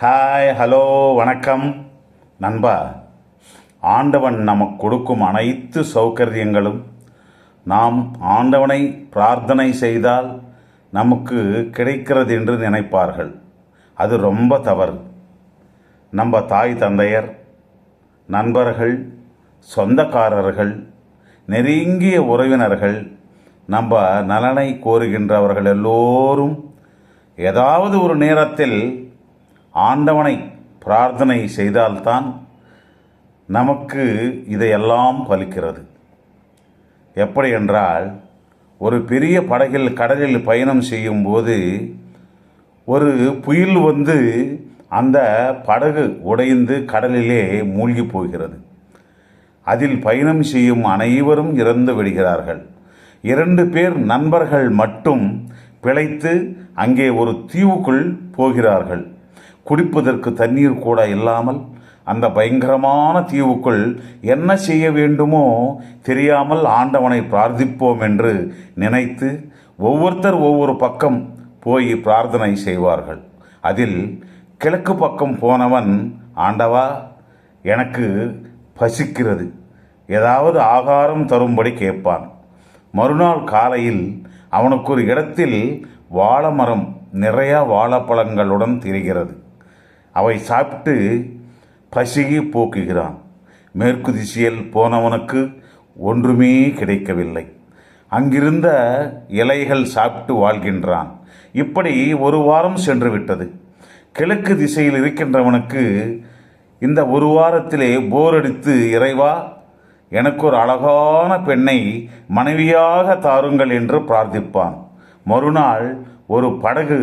Hi, hello, வணக்கம் நண்பா. ஆண்டவன் நமக்கு கொடுக்கும் அனைத்து சௌகரியங்களும் நாம் ஆண்டவனை பிரார்த்தனை செய்தால் நமக்கு கிடைக்கிறது என்று நினைப்பார்கள். அது ரொம்ப தவறு. நம்ம தாய் தந்தையர், நண்பர்கள், சொந்தக்காரர்கள், நெருங்கிய உறவினர்கள், நம்ம நலனை கோருகின்றவர்கள் எல்லோரும் ஏதாவது ஒரு நேரத்தில் ஆண்டவனை பிரார்த்தனை செய்தால்தான் நமக்கு இதையெல்லாம் பலிக்கிறது. எப்படி என்றால், ஒரு பெரிய படகில் கடலில் பயணம் செய்யும்போது ஒரு புயல் வந்து அந்த படகு உடைந்து கடலிலே மூழ்கி போகிறது. அதில் பயணம் செய்யும் அனைவரும் இறந்து விடுகிறார்கள். 2 பேர் நண்பர்கள் மட்டும் பிழைத்து அங்கே ஒரு தீவுக்குள் போகிறார்கள். குடிப்பதற்கு தண்ணீர் கூட இல்லாமல் அந்த பயங்கரமான தீவுக்குள் என்ன செய்ய வேண்டுமோ தெரியாமல் ஆண்டவனை பிரார்த்திப்போம் என்று நினைத்து ஒவ்வொருத்தர் ஒவ்வொரு பக்கம் போய் பிரார்த்தனை செய்வார்கள். அதில் கிழக்கு பக்கம் போனவன், ஆண்டவா, எனக்கு பசிக்கிறது, ஏதாவது ஆகாரம் தரும்படி கேட்பான். மறுநாள் காலையில் அவனுக்கு ஒரு இடத்தில் வாழைமரம் நிறைய வாழைப்பழங்களுடன் தெரிகிறது. அவை சாப்பிட்டு பசியை போக்குகிறான். மேற்கு திசையில் போனவனுக்கு ஒன்றுமே கிடைக்கவில்லை. அங்கிருந்த இலைகள் சாப்பிட்டு வாழ்கின்றான். இப்படி ஒரு வாரம் சென்று விட்டது. கிழக்கு திசையில் இருக்கின்றவனுக்கு இந்த ஒரு வாரத்திலே போர் அடித்து, இறைவா, எனக்கு ஒரு அழகான பெண்ணை மனைவியாக தாருங்கள் என்று பிரார்த்திப்பான். மறுநாள் ஒரு படகு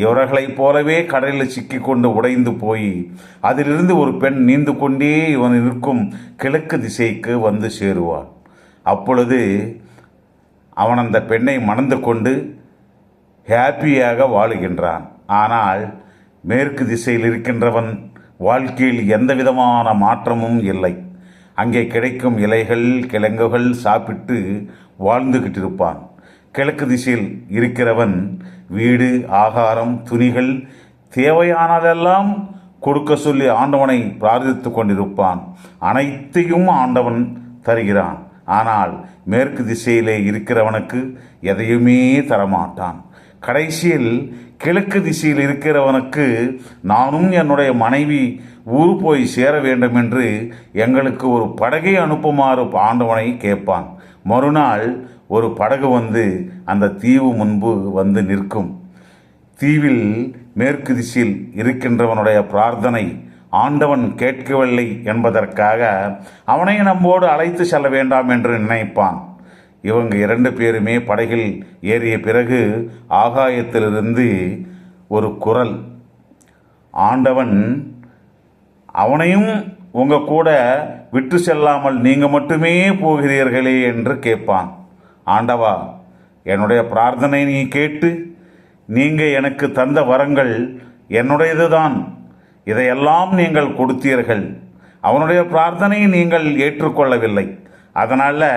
இவர்களைப் போலவே கடலில் சிக்கிக்கொண்டு உடைந்து போய் அதிலிருந்து ஒரு பெண் நீந்து கொண்டே இவன் இருக்கும் கிழக்கு திசைக்கு வந்து சேருவான். அப்பொழுது அவன் அந்த பெண்ணை மணந்து கொண்டு ஹாப்பியாக வாழுகின்றான். ஆனால் மேற்கு திசையில் இருக்கின்றவன் வாழ்க்கையில் எந்த விதமான மாற்றமும் இல்லை. அங்கே கிடைக்கும் இலைகள், கிழங்குகள் சாப்பிட்டு வாழ்ந்துகிட்டு இருப்பான். கிழக்கு திசையில் இருக்கிறவன் வீடு, ஆகாரம், துணிகள், தேவையானதெல்லாம் கொடுக்க சொல்லி ஆண்டவனை பிரார்த்தித்து கொண்டிருப்பான். அனைத்தையும் ஆண்டவன் தருகிறான். ஆனால் மேற்கு திசையிலே இருக்கிறவனுக்கு எதையுமே தரமாட்டான். கடைசியில் கிழக்கு திசையில் இருக்கிறவனுக்கு, நானும் என்னுடைய மனைவி ஊர் போய் சேர வேண்டும் என்று எங்களுக்கு ஒரு படகை அனுப்புமாறு ஆண்டவனை கேட்பான். மறுநாள் ஒரு படகு வந்து அந்த தீவு முன்பு வந்து நிற்கும். தீவில் மேற்கு திசையில் இருக்கின்றவனுடைய பிரார்த்தனை ஆண்டவன் கேட்கவில்லை என்பதற்காக அவனை நம்மோடு அழைத்து செல்ல வேண்டாம் என்று நினைப்பான். இவங்க 2 பேருமே படகில் ஏறிய பிறகு ஆகாயத்திலிருந்து ஒரு குரல், ஆண்டவன் அவனையும் உங்கள் கூட விட்டு செல்லாமல் நீங்கள் மட்டுமே போகிறீர்களே என்று கேட்பான். ஆண்டவா, என்னுடைய பிரார்த்தனை நீ கேட்டு நீங்கள் எனக்கு தந்த வரங்கள் என்னுடையதுதான். இதையெல்லாம் நீங்கள் கொடுத்தீர்கள். அவனுடைய பிரார்த்தனையை நீங்கள் ஏற்றுக்கொள்ளவில்லை. அதனால்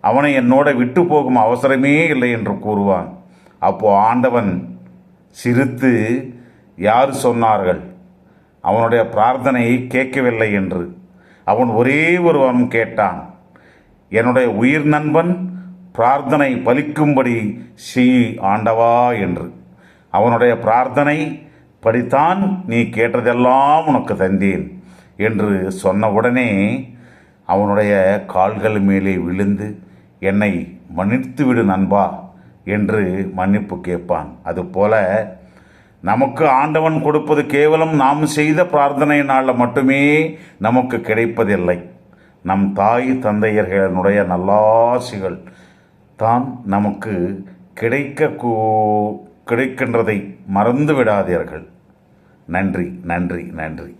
அவனை என்னோட விட்டு போகும் அவசரமே இல்லை என்று கூறுவான். அப்போது ஆண்டவன் சிரித்து, யார் சொன்னார்கள் அவனுடைய பிரார்த்தனையை கேட்கவில்லை என்று? அவன் ஒரே ஒருவன் கேட்டான், என்னுடைய உயிர் நண்பன் பிரார்த்தனை பலிக்கும்படி செய் ஆண்டவா என்று. அவனுடைய பிரார்த்தனை படித்தான் நீ கேட்டதெல்லாம் உனக்கு தந்தேன் என்று சொன்னவுடனே அவனுடைய கால்கள் மேலே விழுந்து, என்னை மன்னித்து விடு நண்பா என்று மன்னிப்பு கேட்பான். அதுபோல நமக்கு ஆண்டவன் கொடுப்பது கேவலம் நாம் செய்த பிரார்த்தனையினால் மட்டுமே நமக்கு கிடைப்பதில்லை. நம் தாய் தந்தையர்களுடைய நல்லாசிகள் தான் நமக்கு கிடைக்கின்றதை மறந்து விடாதீர்கள். நன்றி, நன்றி, நன்றி.